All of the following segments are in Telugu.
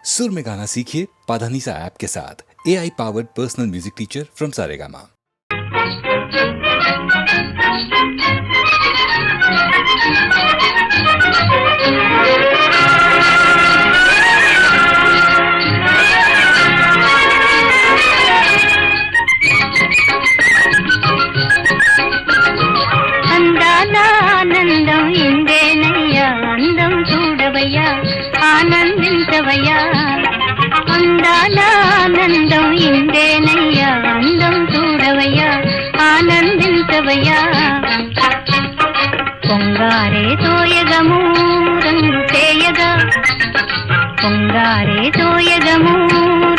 सुर में गाना सीखिए पाधानीसा ऐप के साथ। AI powered personal music teacher from Saregama. ఆనందం ఇందేనయ్యా అందం చూడవయ్యా ఆనందించవయ్యా అందాల ఆనందం ఇందేనయ్యా అందం చూడవయ్యా ఆనందించవయ్యా పొంగారే తోయగము రంగు చేయగా పొంగారే తోయగము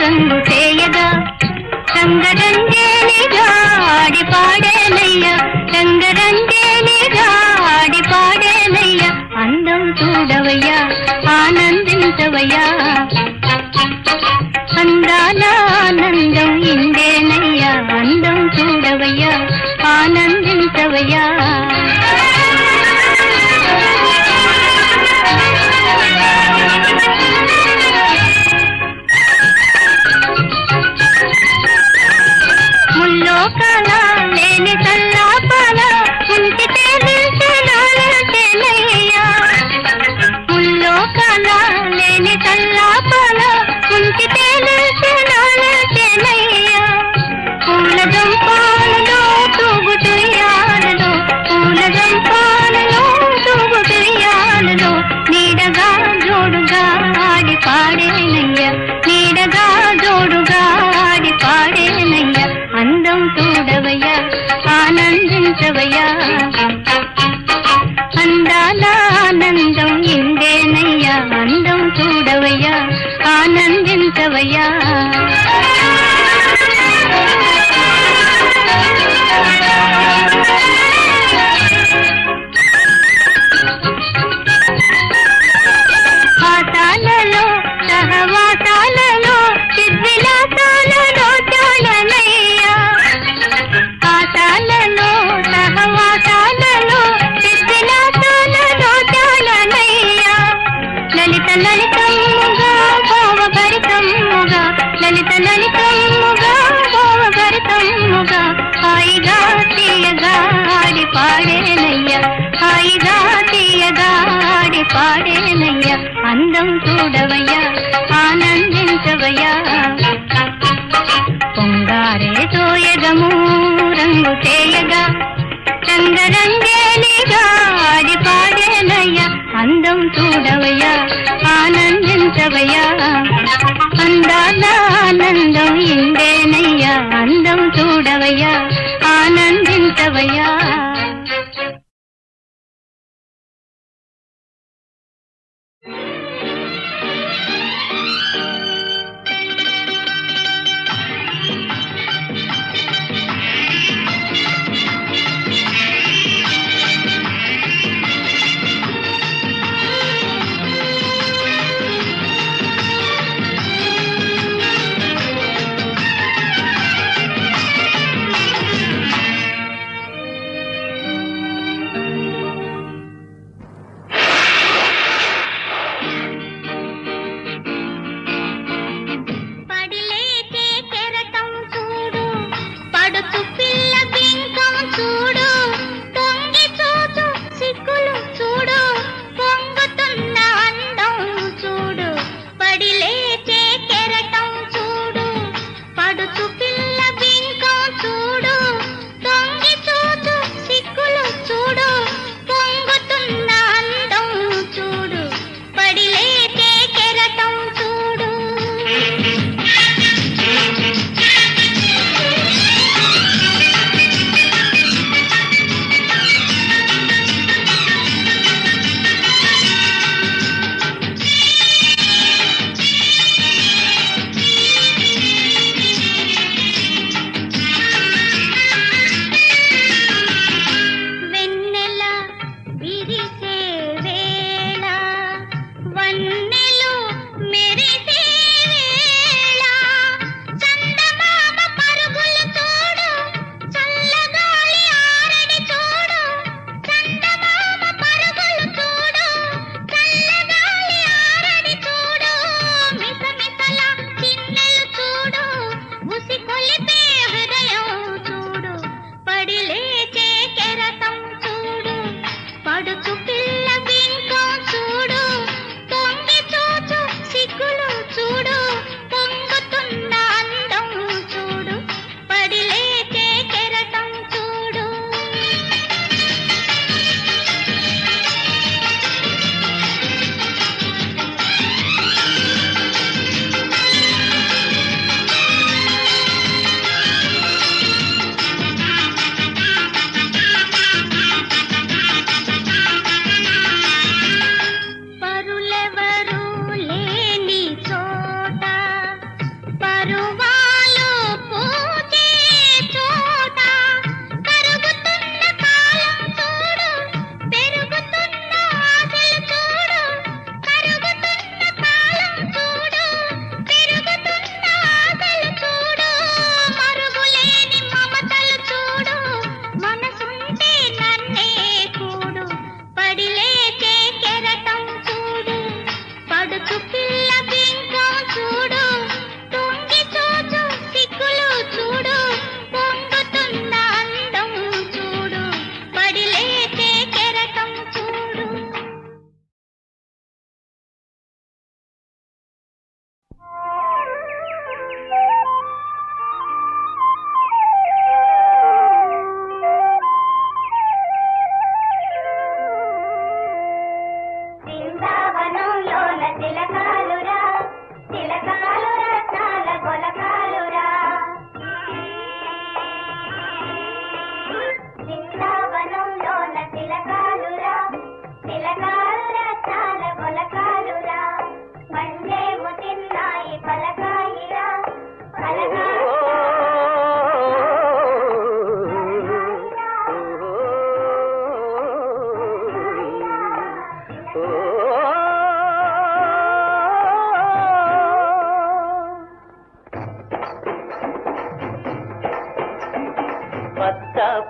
రంగు చేయగా రంగరంగేనిగా ఆడి పాడేనయ్యా రంగరంగేనిగా ఆడి పాడేనయ్యా అందం చూడవయ్యా ఆనందించవయ్యా అందాల ఆనందం ఇందేనయ్యా అందం చూడవయ్యా ఆనందించవయ్యా ముల్లోకాల లేని సల్లాపాల ఉంచితే నిలిచేనయ్యా ముల్లోకాల లేని సల్లాపాల ఉంచితే నిలిచేనయ్యా పూల గంపాలలో తూగుతుయ్యాలలో పూల గంపాలలో తూగుతుయ్యాలలో నీడగా జోడుగా ఆడి పాడేనయ్యా నీడగా జోడుగా ఆడి పాడేనయ్యా అందం చూడవయ్యా ఆనందించవయ్యా అందాల ఆనందం ఇందేనయ్యా అందం చూడవయ్యా ఆనందించవయ్యా ఆశాలలో సహవాసాలలో చిద్విలాసాలలో చాలనయ్యా ఆశాలలో సహవాసాలలో చిద్విలాసాలలో చాలనయ్యా లలిత లలితమ్ముగా భావభరితమ్ముగా లలిత లలితమ్ముగా భావభరితమ్ముగా హాయిగా తీయగా ఆడి పాడేనయ్యా హాయిగా తీయగా ఆడి పాడేనయ్యా అందం చూడవయ్యా ఆనందించవయ్యా పొంగారే తోయగము రంగు చేయగా రంగరంగేలిగా ఆడి పాడేనయ్యా అందం చూడవయ్యా ఆనందించవయ్యా అందాల ఆనందం ఇందేనయ్యా అందం చూడవయ్యా ఆనందించవయ్యా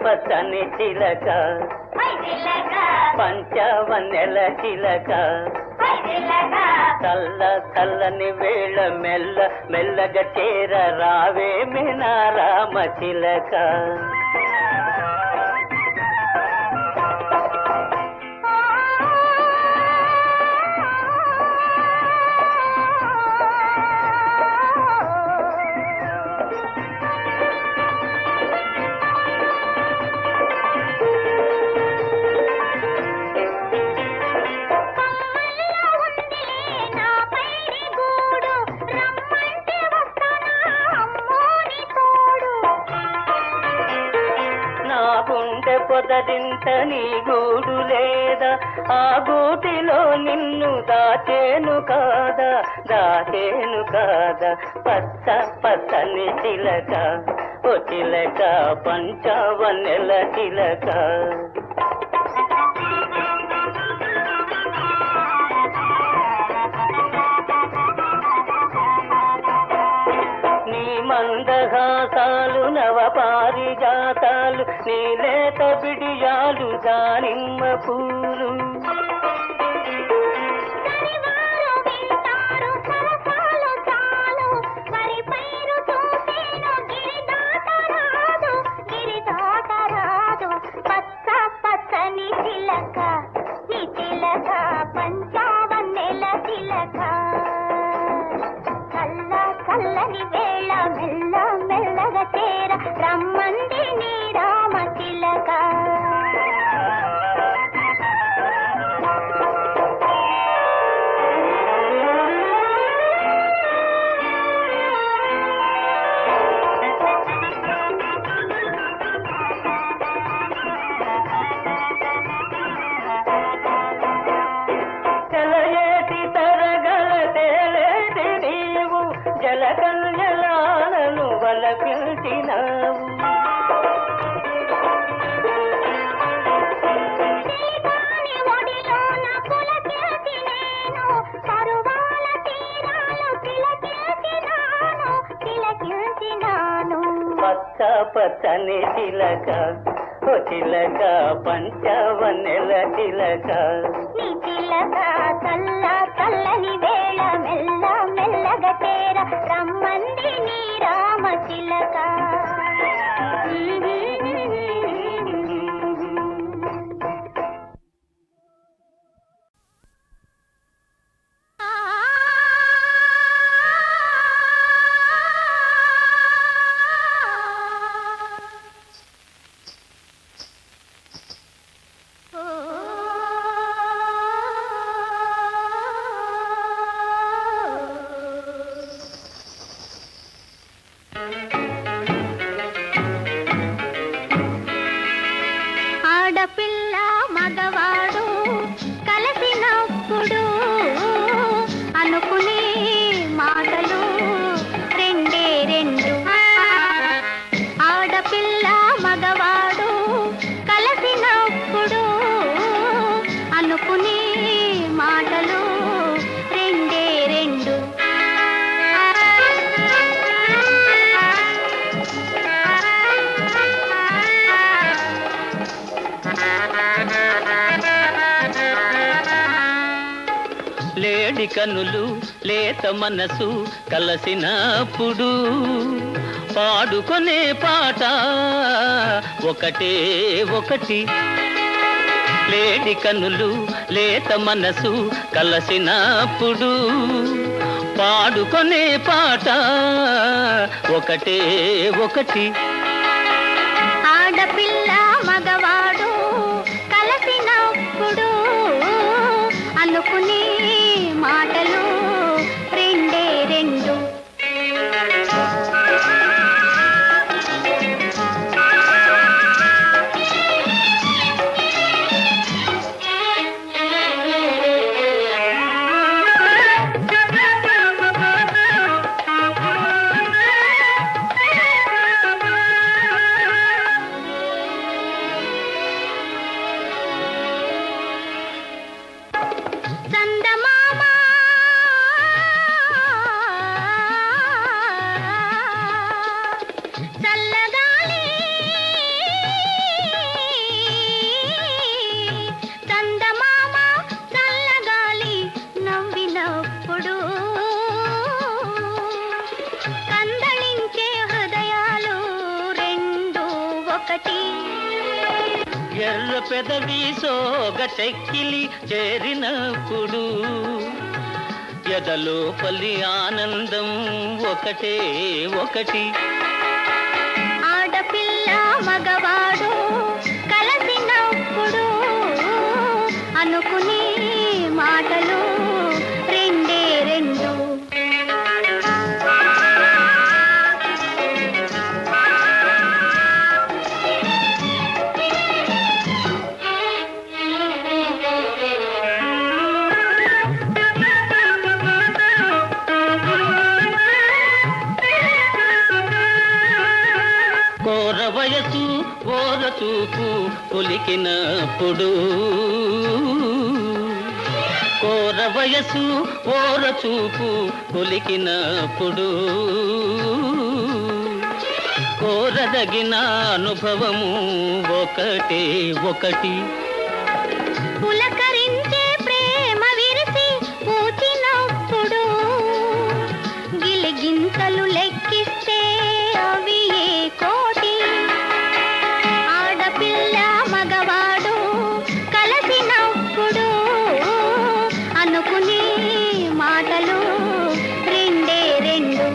పచ్చని చిలక పంచవన్నెల చిలక చల్ల చల్లని వేళ మెల్ల మెల్లగా చేర రావే మినా రామ చిలక. పొదరింత నీ గూడు లేదా, ఆ గూటిలో నిన్ను దాచేను కాదా, దాచేను కాదా. పచ్చ పచ్చని చిలక ఓ చిలక పంచవన్నెల చిలక. మందహాసాలు నవ పారిజాతాలు నీ లేత బిడియాలు దానిమ్మ పూలు. పచ్చ పచ్చని చిలక నీ చిలక పంచవన్నెల చిలక. చల్లని వేళ మెల్ల మెల్లగా చేర రమ్మంది నీ రామ చిలక. తెలయేటి తరగల తేలేటి నీవు జలకల్యలాలను వలపిల్చినావు. పచ్చ పచ్చని చిలక ఓ చిలక పంచవన్నెల చిలక. నీ చిలక చల్ల చల్లని వేళ మెల్ల మెల్లగా చేర రమ్మంది నీ రామ చిలక. ఆడపిల్ల మగవాడు కలిసినప్పుడు అనుకునే మాటలు రెండే రెండు. ఆడపిల్ల మగవాడు కలిసినప్పుడు అనుకునే మాటలు రెండే రెండు. లేడి కనులు లేత మనసు కలసినప్పుడు పాడుకొనే పాట ఒకటే ఒకటి. లేడి కనులు లేత మనసు కలసినప్పుడు పాడుకొనే పాట ఒకటే ఒకటి. ఆడపిల్ల మగవాడు కలిసినప్పుడు అనుకునే మాటలు రెండే రెండు. చంద ఎర్ర పెదవి సోగ చెక్కిలి చేరినప్పుడు ఎదలోపలి ఆనందం ఒకటే ఒకటి. ఆడపిల్ల మగవాడు కలిసినప్పుడు అనుకునే మాటలు రెండే రెండు. కోర వయసు ఓర చూపు కొలికినప్పుడు కోర వయసు ఓర చూపు కొలికినప్పుడు కోరదగిన అనుభవము ఒకటే ఒకటి. పులకరించే ప్రేమ విరిసి పూచినప్పుడు గిలిగింతలు లెక్కిస్తే అవి ఏ కోటి. ఆడపిల్ల మగవాడు కలిసినప్పుడు అనుకునే మాటలు రెండే రెండు.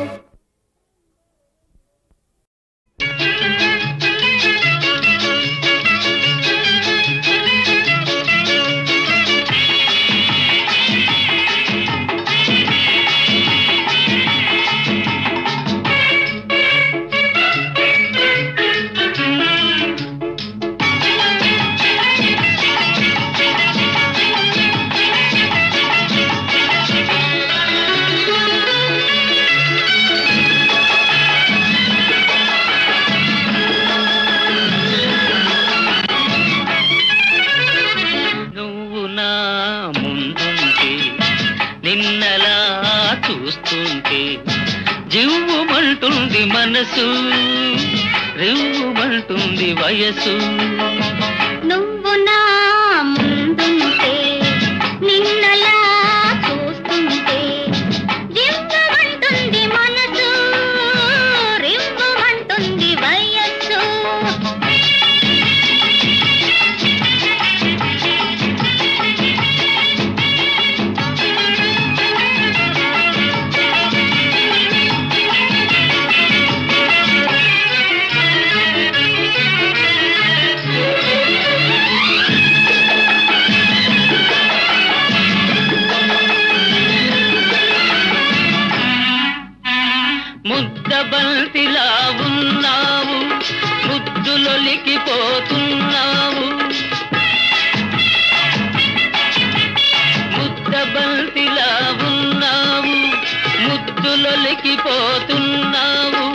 నువ్వు నా ముందుంటే నిన్నలా చూస్తుంటే జివ్వుమంటుంది మనసు రివ్వుమంటుంది వయసు. నువ్వు నా ముందుంటే నిన్నలా చూస్తుంటే జివ్వుమంటుంది మనసు రివ్వుమంటుంది వయస్సు. ముద్దబంతిలా ఉన్నావు ముద్దులొలికిపోతున్నావు. ముద్దబంతిలా ఉన్నావు ముద్దులొలికిపోతున్నావు.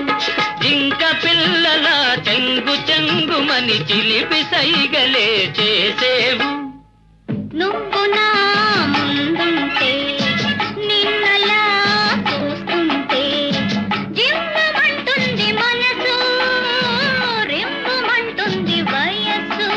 జింక పిల్లల చెంగు చెంగుమని చిలిపి సైగలే చేసేవు. నువ్వు నా ముందుంటే నిన్నలా చూస్తుంటే జివ్వుమంటుంది మనసు రివ్వుమంటుంది వయస్సు.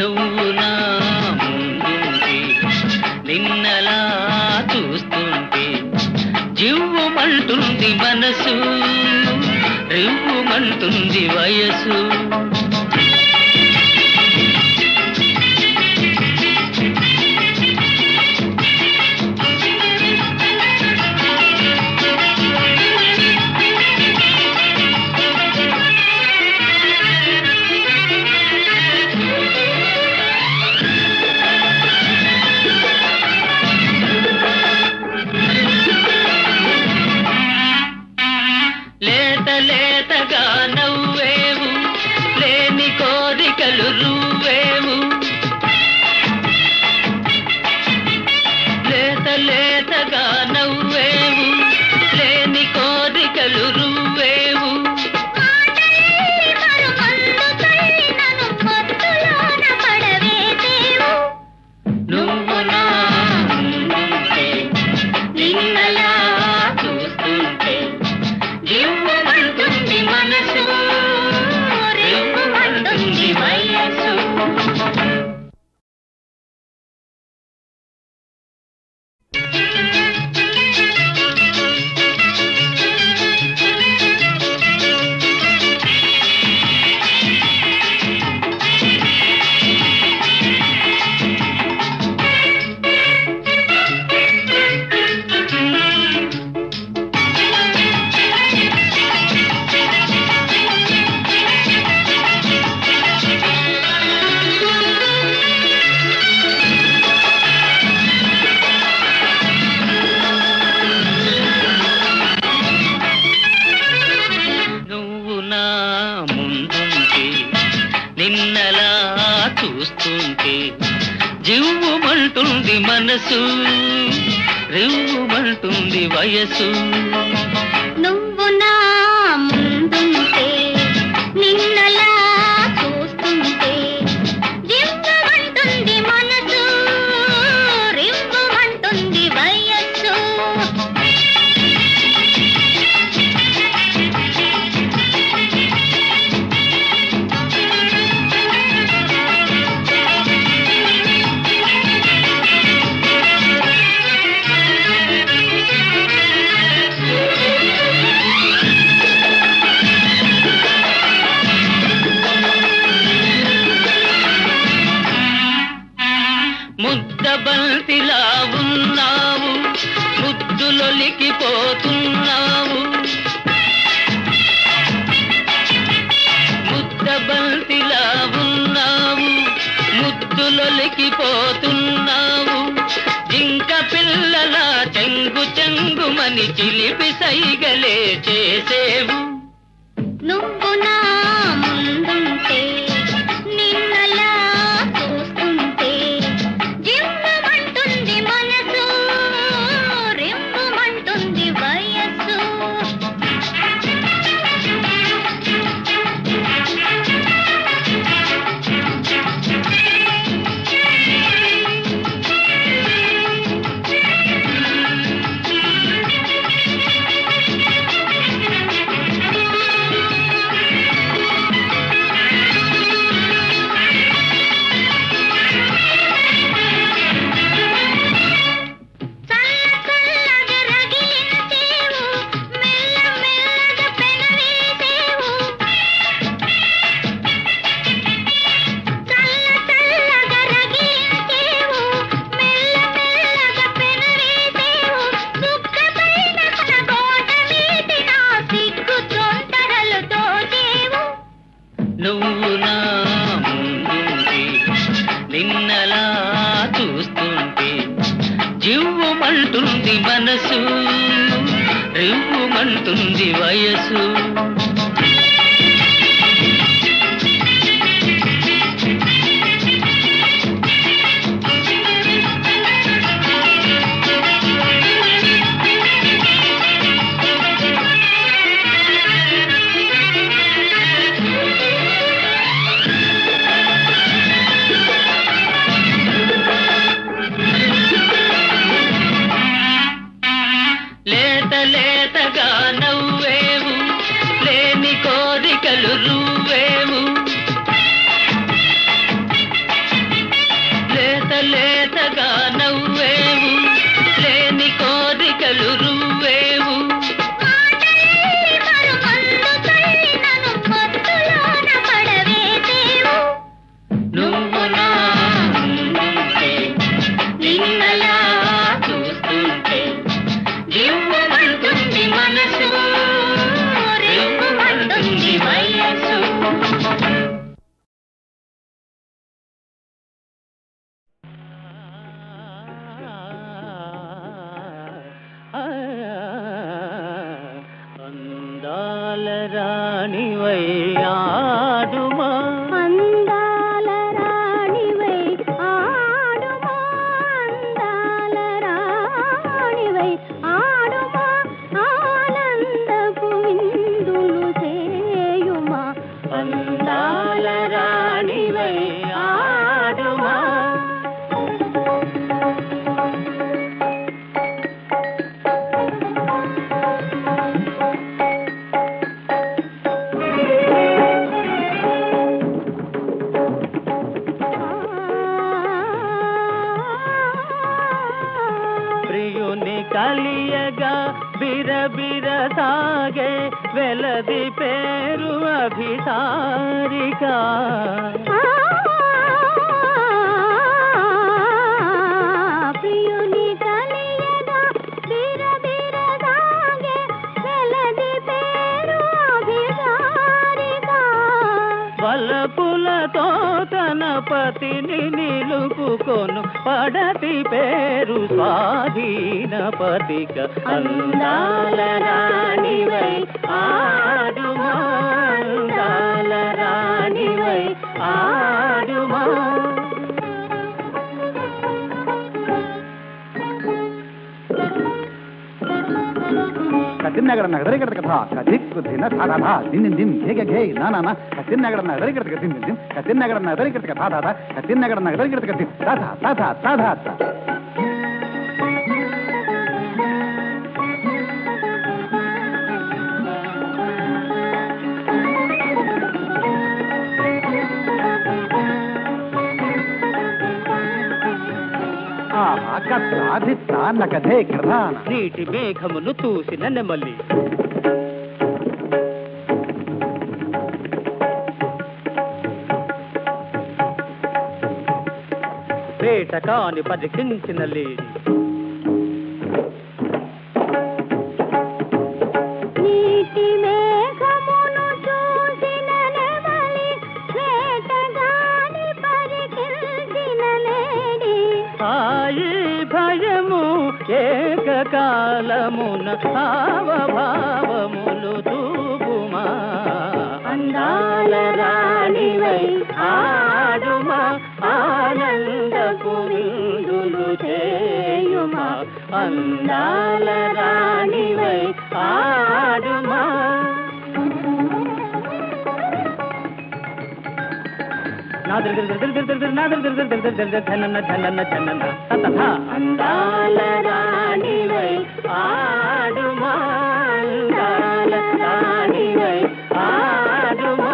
నువ్వు నా ముందుంటే నిన్నలా చూస్తుంటే జివ్వుమంటుంది మనసు రివ్వుమంటుంది వయసు. లేత లేతగా లేతగా నవ్వేవు లేని కోరికలు రువ్వేవు మాటల్లి మరుమందుకై నన్ను మత్తులోన పడవేసేవు. నువ్వు నా ముందుంటే నిన్నలా చూస్తుంటే రివ్వుమంటుంది మనసు రివ్వుమంటుంది వయసు. నువ్వు నా ముందుంటే నిన్నలా చూస్తుంటే జివ్వుమంటుంది మనసు రివ్వుమంటుంది వయసు. నువ్వు నా ముందుంటే నిన్నలా చూస్తుంటే రివ్వుమంటుంది మనసు రివ్వుమంటుంది వయస్సు. ముద్దబంతిలా ఉన్నావు ముద్దులొలికిపోతున్నావు ముద్దబంతిలా ఉన్నావు ముద్దులొలికిపోతున్నావు జింక పిల్లల చెంగు చెంగుమని చిలిపి సైగలే చేసేవు. నువ్వు నా ముందుంటే నిన్నలా చూస్తుంటే జివ్వుమంటుంది మనసు రివ్వుమంటుంది వయస్సు. నువ్వు నా ముందుంటే నిన్నలా చూస్తుంటే జివ్వుమంటుంది మనసు రివ్వుమంటుంది వయసు. లేతగా నవ్వేవు లేని కోరికలు రువ్వేవు లేతగా నవ్వేవు లేని కోరికలు రువ్వేవు మాటల్లి మరుమందుకై నన్ను మత్తులోన పడవేసేవు. నువ్వు నా ముందుంటే నిన్నలా చూస్తుంటే రివ్వుమంటుంది మనసు రివ్వుమంటుంది వయసు. అందాల రాణివై ఆడుమా అందాల రాణివై ఆడుమా అందాల రాణివై కలియగా బిరబిర సాగే వెలది పేరు అభిసారిక. ప్రియుని కలియగా బిరబిర సాగే వెలది పేరు అభిసారిక. వలపులతో తన పతిని నిలుపుకొను పడతి పేరు స్వాధీన పతిక. అందాల రాణివై ఆడుమా, అందాల రాణివై ఆడుమా. ಕತ್ತಿನಗರ ನಗದರಿಗದ ಕಥಾ ಕದಿಕ್ ದಿನ ಧಾಧ ಧಾ ದಿನ್ ದಿನ್ ಹೇಗೆ ಘೇ ನಾನ ಕತ್ತಿನಗರ ನಗದರಿಗದ ದಿನ್ ದಿನ್ ಕತ್ತಿನಗರ ನಗದರಿಗದ ಕಥಾ ಧಾಧ ಕತ್ತಿನಗರ ನಗದರಿಗದ ಕಥಿ ಧಾಧ ಧಾಧ ಧಾಧ. కథాధిత్త నకథే కథాన నీటి మేఘమును చూసిన నెమలి వేట కాని పరికించిన లేడి. నీటి మేఘమును చూసిన నెమలి వేటగాని పరికించిన లేడి. హాయి భయము ఏకకాలమున భావభావములు తూపుమా. అందాల రాణివై ఆడుమా, ఆనందపు విందులు చేయుమా. అందాల రాణివై ఆడుమా. అందాల రాణివై ఆడుమా, అందాల రాణివై ఆడుమా.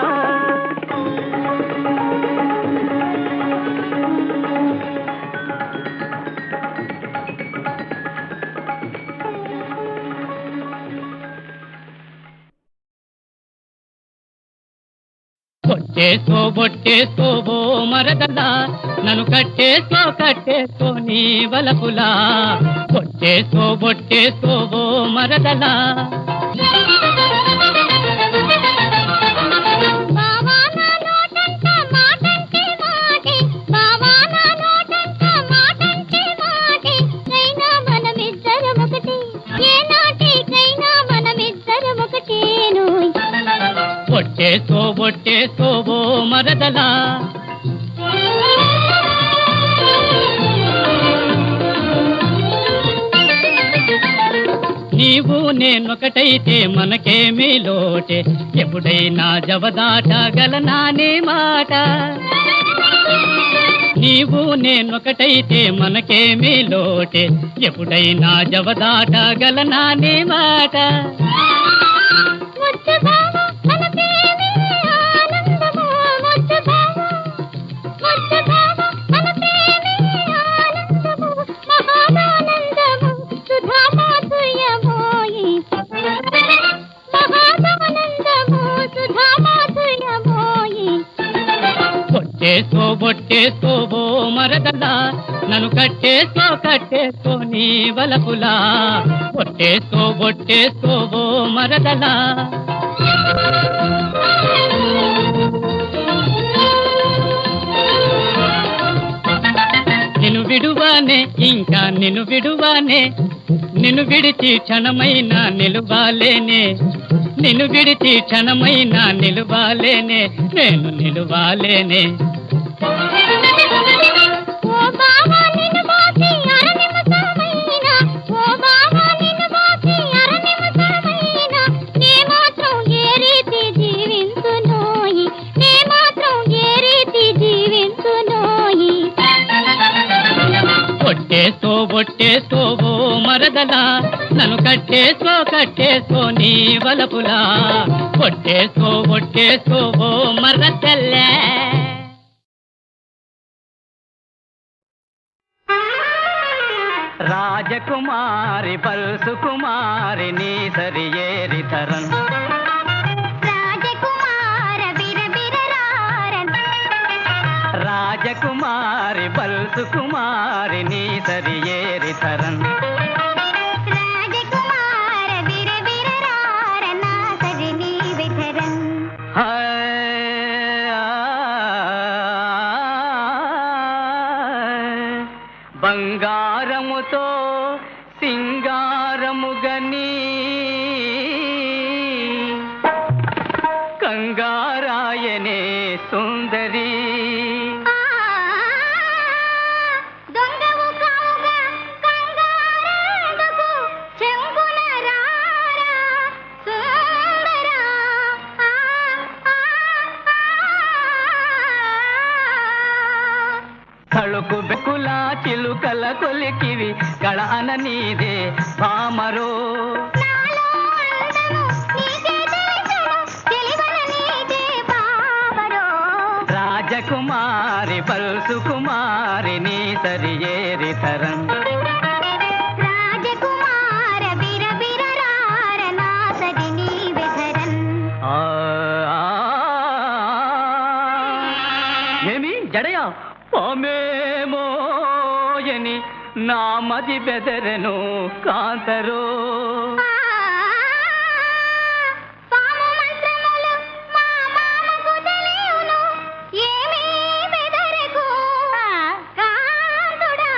బొట్టేసుకో మరదలా, నన్ను కట్టేసుకో నీ వలపులా. బొట్టేసుకో మరదలా. బావా నా నోటంట మాటంటే మాటే, బావా నా నోటంట మాటంటే మాటే. కైనా మనమిద్దరం ఒకటి, ఏ నాటికైనా మనమిద్దరం ఒకటేనోయ్. బొట్టేసుకో మరదలా. నీవు నేనొకటైతే మనకేమీ లోటే, ఎప్పుడైనా జవదాటగలనా నీ మాట. నీవు నేనొకటైతే మనకేమీ లోటే, ఎప్పుడైనా జవదాటగలనా నీ మాట. ముద్దు బావా మన ప్రేమే ఆనందము, ముద్దు బావా మన ప్రేమే ఆనందము, మహాదానందము సుధామాధుర్యమోయి. మహాదానందము సుధామాధుర్యమోయి. బొట్టేసుకో మరదలా, నన్ను కట్టేసుకో నీ వలపులా. బొట్టేసుకో మరదలా. నిన్ను విడువానే, ఇంకా నిన్ను విడువానే, నిన్ను విడిచి క్షణమైనా నిలువాలేనే. నిన్ను విడిచి క్షణమైనా నిలువాలేనే, నేను నిలువాలేనే. ఓ బావా నిన్ను మోసి అరనిమిషమైనా, ఓ బావా నిన్ను మోసి అరనిమిషమైనా, నే మాత్రం ఏ రీతి జీవించునోయి, నే మాత్రం ఏ రీతి జీవించునోయి. బొట్టేసుకో మరదలా, నన్ను కట్టేసుకో నీ వలపులా. బొట్టేసుకో మరదల్లే. రాజకుమారి పల్సు కుమారి నీ సరి ఏరి ధరన్ రాజకుమార బిరబిరరారన్ రాజకుమారి పల్సు కుమారి నీ సరి ఏరి ధరన్ రాజకుమార బిరబిరరారన్ నా సరి నీవే ధరన్ బంగారముతో సింగారముగని కంగారాయనే సుందరి దొంగవు కావుగా కంగారెందుకు చెంగున రారా సుందరా కళుకు బెకుల చిలుకల కొలికివి కళ అన నీదే పామరో నాలో అందము నీకే తెలుసును తెలివన నీదే బాబరో రాజకుమారి పల్సు కుమారి నీ సరి ఏరి ధరన్ రాజకుమార బిరబిరరార నా సరి నీవే ధరన్ ఏమి జడయా పామేమోయని నా మది బెదరెను కాంతరో పాము మంత్రములు మా మామకు తెలియును ఏమీ బెదరకు కాంతుడా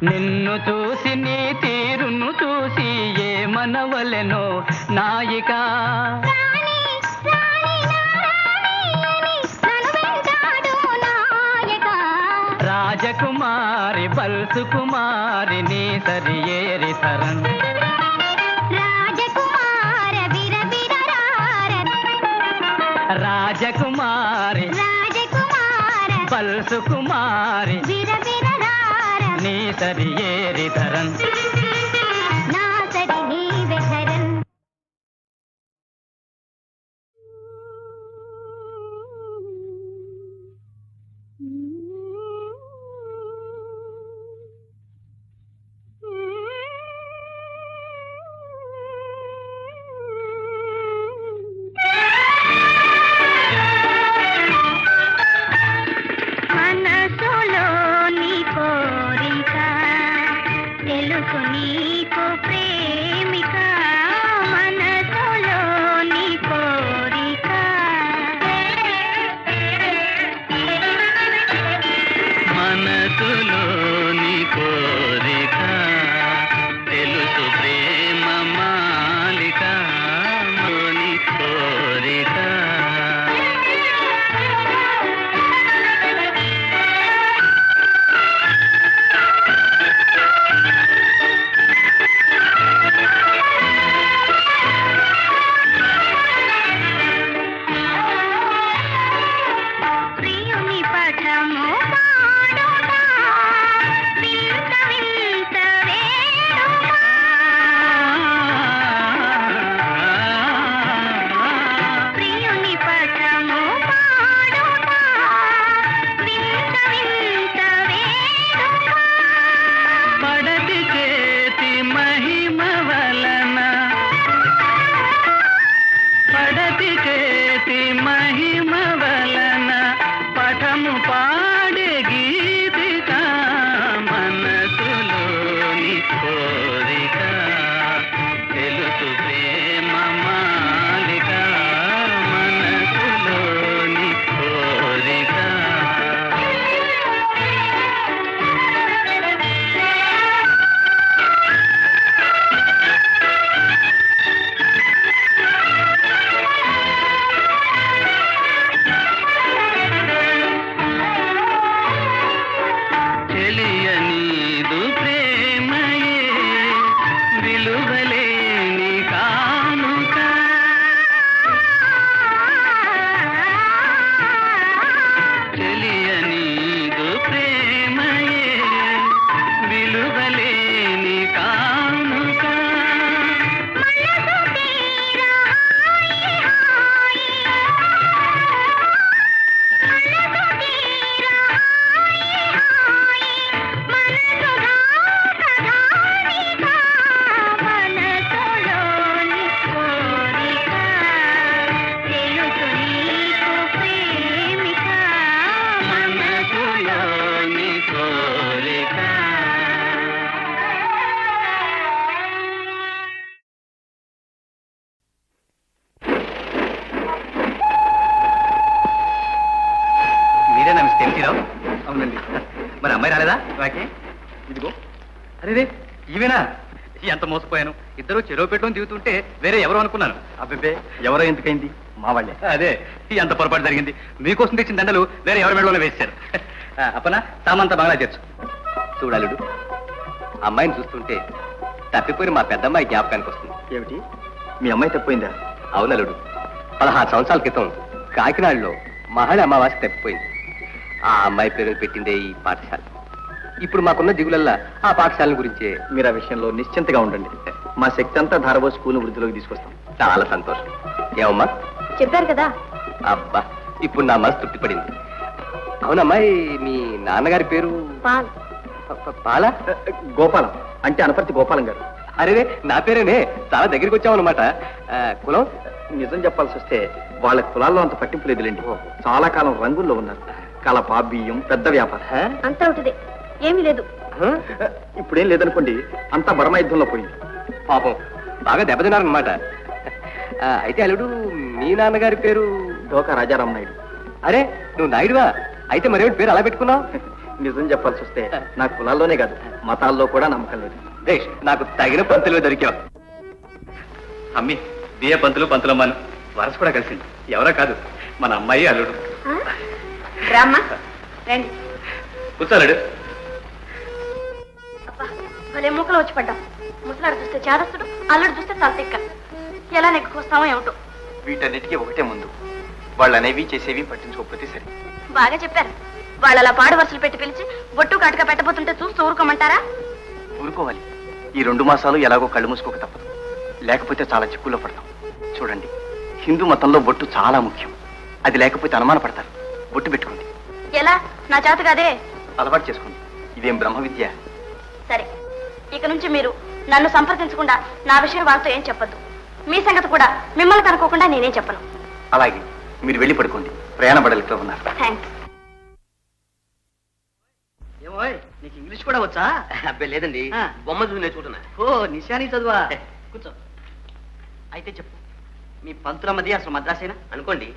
నిన్ను చూసి నీ తీరును చూసి ఏమనవలెనో నాయిక రాణి రాణి నారాణి నన్ను వెంటాడు నాయక రాజకుమారి పల్సు కుమారి నీ సరి ఏరి ధరన్ రాజకుమార బిరబిరరార రాజకుమారి రాజకుమార పల్సు కుమారి బిరబిరరార నీ సరి ఏరి ధరన్ నా సరి నీవే ధరన్ మనసులో నీ కోరిక తెలుసు నీకు ప్రేమిక మనసులో నీ కోరిక మనసులోని కోరిక తెలుసు ప్రేమ మాలిక లోని కోరిక ప్రియుని పఠము పాడుతా వింత వింత వేడుక ప్రియుని పఠము పాడుతా వింత వింత వేడుక పడతి చేతి మహిమ వలన పడతి చేతి మహిమ వలన పఠము పాడే గీతిక మనసులోని కోరిక తెలుసు ప్రేమ మాలిక మనసులోని కోరిక తెలియనీదు ప్రేమయే విలువలేని కానుక తెలియనీదు ప్రేమయే విలువలేని కానుక మనసు తీరా హాయి హాయి తెలిసిరావు? అవునండి. మరి అమ్మాయి రాలేదా? రాకే ఇదిగో. అరే ఈవేనా? ఎంత మోసపోయాను. ఇద్దరు చెరువు పెట్టుకుని దిగుతుంటే వేరే ఎవరో అనుకున్నాను. అబ్బే ఎవరో ఎందుకైంది? మా వాళ్ళే. అదే ఎంత పొరపాటు జరిగింది. మీకోసం తెచ్చిన దండలు వేరే ఎవరి మెడలోనే వేశారు. అప్పనా సామంతా బాగా చేర్చు. చూడాలుడు, అమ్మాయిని చూస్తుంటే తప్పిపోయిన మా పెద్దమ్మాయి జ్ఞాపకానికి వస్తుంది. ఏమిటి? మీ అమ్మాయి తప్పిపోయిందా? అవునలుడు, 16 సంవత్సరాల క్రితం కాకినాడలో మహాళి అమావాస్య తప్పిపోయింది. ఆ అమ్మాయి పేరు పెట్టిందే ఈ పాఠశాల. ఇప్పుడు మాకున్న దిగులల్లా ఆ పాఠశాల గురించే. మీరు ఆ విషయంలో నిశ్చింతగా ఉండండి. మా శక్తి అంతా ధారబో స్కూల్ వృద్ధిలోకి తీసుకొస్తాం. చాలా సంతోషం. ఏమమ్మా? చెప్పారు కదా. అబ్బా, ఇప్పుడు నా మనసు తృప్తిపడింది. అవునమ్మాయి, మీ నాన్నగారి పేరు? పాల? గోపాలం. అంటే అనపర్తి గోపాలం గారు. అరే, నా పేరేనే. చాలా దగ్గరికి వచ్చామన్నమాట. కులం? నిజం చెప్పాల్సి వస్తే వాళ్ళ కులాల్లో అంత పట్టింపు లేదులేండి. చాలా కాలం రంగుల్లో ఉన్నారు. కలప, బియ్యం, పెద్ద వ్యాపారం అంతా ఒకటిదే, ఏమీ లేదు. ఇప్పుడేం లేదనుకోండి, అంతా బర్మా యుద్ధంలో పోయింది. పాపం బాగా దెబ్బతిన్నారనమాట. అయితే అల్లుడు, మీ నాన్నగారి పేరు? డోకా రాజారాం నాయుడు. అరే, నువ్వు నాయుడువా? అయితే మరేమిటి పేరు అలా పెట్టుకున్నావు? నిజం చెప్పాల్సి వస్తే నా కులాల్లోనే కాదు, మతాల్లో కూడా నమ్మకం లేదు. నాకు తగిన పంతులు దొరికావు. అమ్మి బియ్య పంతులు పంతులమ్మాను వరస కూడా కలిసింది. ఎవరో కాదు, మన అమ్మాయి అల్లుడు. రామ్మా, రండి. కూర్చోలేడు. భలే మూకలు వచ్చి పడ్డాం. ముసలాడు చూస్తే చేదస్తుడు, అల్లుడు చూస్తే తలతిక్క. ఎలా నెక్కుకొస్తామో ఏమిటో. వీటన్నిటికీ ఒకటే ముందు, వాళ్ళు అనేవి చేసేవి పట్టించుకోకపోతే సరే. బాగా చెప్పారు. వాళ్ళు అలా పాడు వరుసలు పెట్టి పిలిచి బొట్టు కాటుగా పెట్టబోతుంటే చూస్తూ ఊరుకోమంటారా? ఊరుకోవాలి. ఈ 2 మాసాలు ఎలాగో కళ్ళు మూసుకోక తప్పదు. లేకపోతే చాలా చిక్కుల్లో పడతాం. చూడండి, హిందూ మతంలో బొట్టు చాలా ముఖ్యం. అది లేకపోతే అనుమాన పడతారు. బొట్టు పెట్టుకోండి. ఎలా? నా చేత కాదే. అలవాటు చేసుకోండి. ఇదేం బ్రహ్మ విద్య. సరే, ఇక నుంచి మీరు నన్ను సంప్రదించకుండా నా విషయం వాళ్ళతో ఏం చెప్పద్దు. మీ సంగతి కూడా మిమ్మల్ని కనుక్కోకుండా నేనేం చెప్పను. అలాగే, మీరు వెళ్ళి పడుకోండి. ప్రయాణ బడలితో ఉన్నారు. థ్యాంక్స్. ఏమోయ్, నీకు ఇంగ్లీష్ కూడా వచ్చా? అబ్బే లేదండి, బొమ్మ చూసి నేర్చుకుంటున్నా. ఓ, నిశాని చదువా? కూర్చో. అయితే చెప్పు, మీ పంతులమ్మది అసలు మద్రాసేనా? అనుకోండి.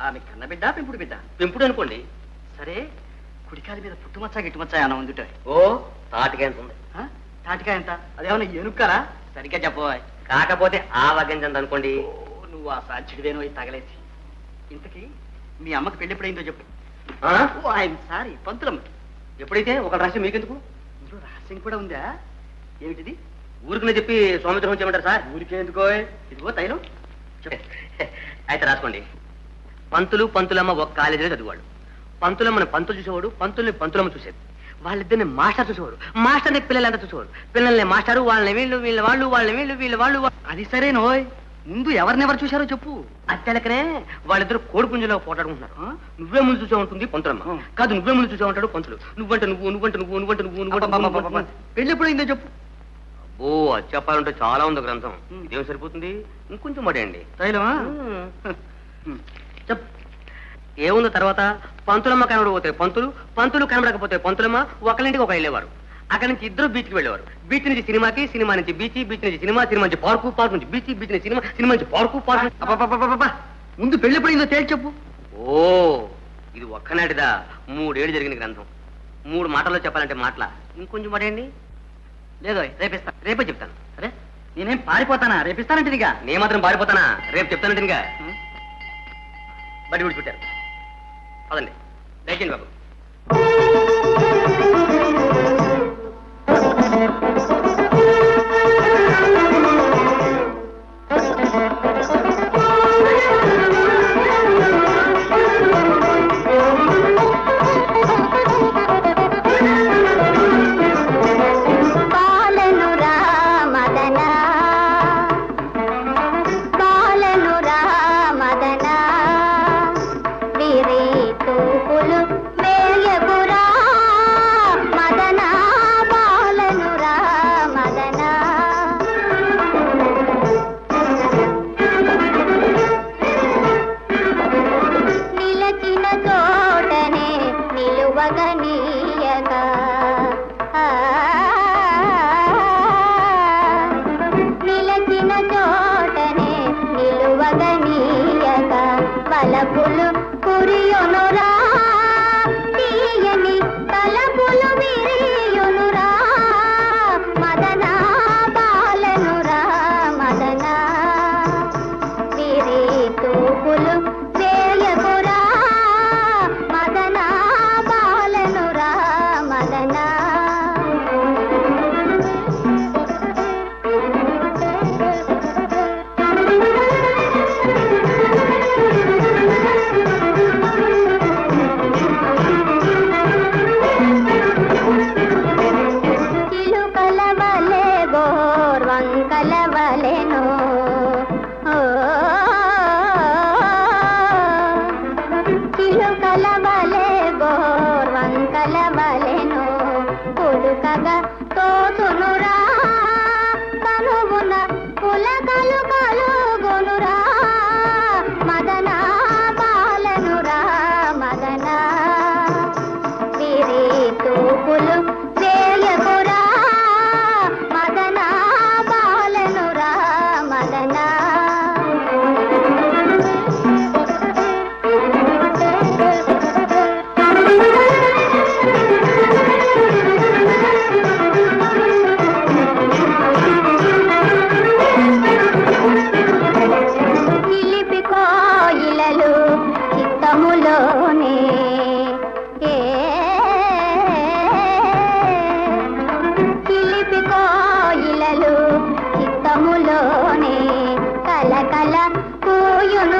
ఆమె కన్నబిడ్డ, పెంపుడు బిడ్డ? పెంపుడు అనుకోండి. సరే, కుడికాలి మీద పుట్టుమచ్చ గిట్టుమచ్చ అన్న ఉందిట. ఓ, తాటికాయ ఎంత ఉంది. తాటికాయ ఎంత? అదేమన్నా ఏనుక్కరా? సరిగ్గా చెప్పబోయ్. కాకపోతే ఆ వగ్గంజంత అనుకోండి. నువ్వు ఆ సాధ్యుడివేనో తగలేసి. ఇంతకీ మీ అమ్మకి పెళ్లి ఎప్పుడైందో చెప్పు. ఐఎమ్ సారీ, పంతులమ్మకి. ఎప్పుడైతే ఒక రహస్యం మీకెందుకు? ఇందులో రహస్యం కూడా ఉందా? ఏమిటిది? ఊరికనే చెప్పి స్వామిద్రోహం చేయమంటారు సార్? ఊరికే ఎందుకో. ఇదిగో తైలం. అయితే రాసుకోండి. పంతులు పంతులమ్మ ఒక కాలేజీలో చదివాడు. పంతులమ్మని పంతులు చూసేవాడు, పంతుల్ని పంతులమ్మ చూసేది. వాళ్ళిద్దరిని మాస్టర్ చూసేవాడు, మాస్టర్ని పిల్లలంతా చూసేవాడు. పిల్లల్ని మాస్టారు, వాళ్ళని వీళ్ళు, వీళ్ళ వాళ్ళు, వాళ్ళని వీళ్ళు, వీళ్ళ వాళ్ళు. అది సరేనోయ్, ముందు ఎవరినెవరు చూశారో చెప్పు. అత్తెలకనే వాళ్ళిద్దరు కోడిపుంజలో పోటాడుకుంటున్నారు. నువ్వే ముందు చూసే ఉంటుంది పంతులమ్మ. కాదు, నువ్వే ముందు చూసే ఉంటాడు పంతులు. నువ్వంటే నువ్వు, నువ్వంటే నువ్వు, నువ్వంటే నువ్వు, నువ్వు. పెళ్లి ఎప్పుడైందో చెప్పు. అబ్బో, అది చెప్పాలంటే చాలా ఉంది గ్రంథం. ఇదేం సరిపోతుంది, ఇంకొంచెం మడేయండి. తైలమా? చెప్పు. ఏముంది తర్వాత? పంతులమ్మ కనబడకపోతే పంతులు, పంతులు కనబడకపోతే పంతులమ్మ ఒకరింటికి ఒక వెళ్ళేవారు. అక్కడి నుంచి ఇద్దరు బీచ్కి వెళ్ళేవారు. బీచ్ నుంచి సినిమాకి, సినిమా నుంచి బీచ్, బీచ్ నుంచి సినిమా, సినిమా నుంచి పార్కు, పార్క్ నుంచి బీచ్, బీచ్ నుంచి సినిమా, సినిమా నుంచి పార్కు, పార్క్. ముందు పెళ్లి ఎప్పుడైందో తేల్చి చెప్పు. ఓ, ఇది ఒక్కనాటిదా? 3 ఏళ్ళు జరిగిన గ్రంథం. 3 మాటల్లో చెప్పాలంటే మాటల. ఇంకొంచెం పడేయండి. లేదో రేపిస్తా, రేపే చెప్తాను. సరే, నేనేం పారిపోతానా? రేపిస్తానంటే ఇక నే మాత్రం పారిపోతానా? రేపు చెప్తానంటే ఇంకా బడి విడిచిపెట్టారు. పదండి, దయచేయండి బాబు. వలపులు కురియునురా చిలుకల వలె గోర్వంకల వలెను పులుకగా తోచునురా కనువున పులకలు కలుగునురా మదనా బాలనురా మదనా విరి తూపులు వేయకురా మదనా బాలనురా మదనా చిలిపి కోయిలలు చిత్తములోనే చిలిపి కోయిలలు చిత్తములోనే కలకల కూయును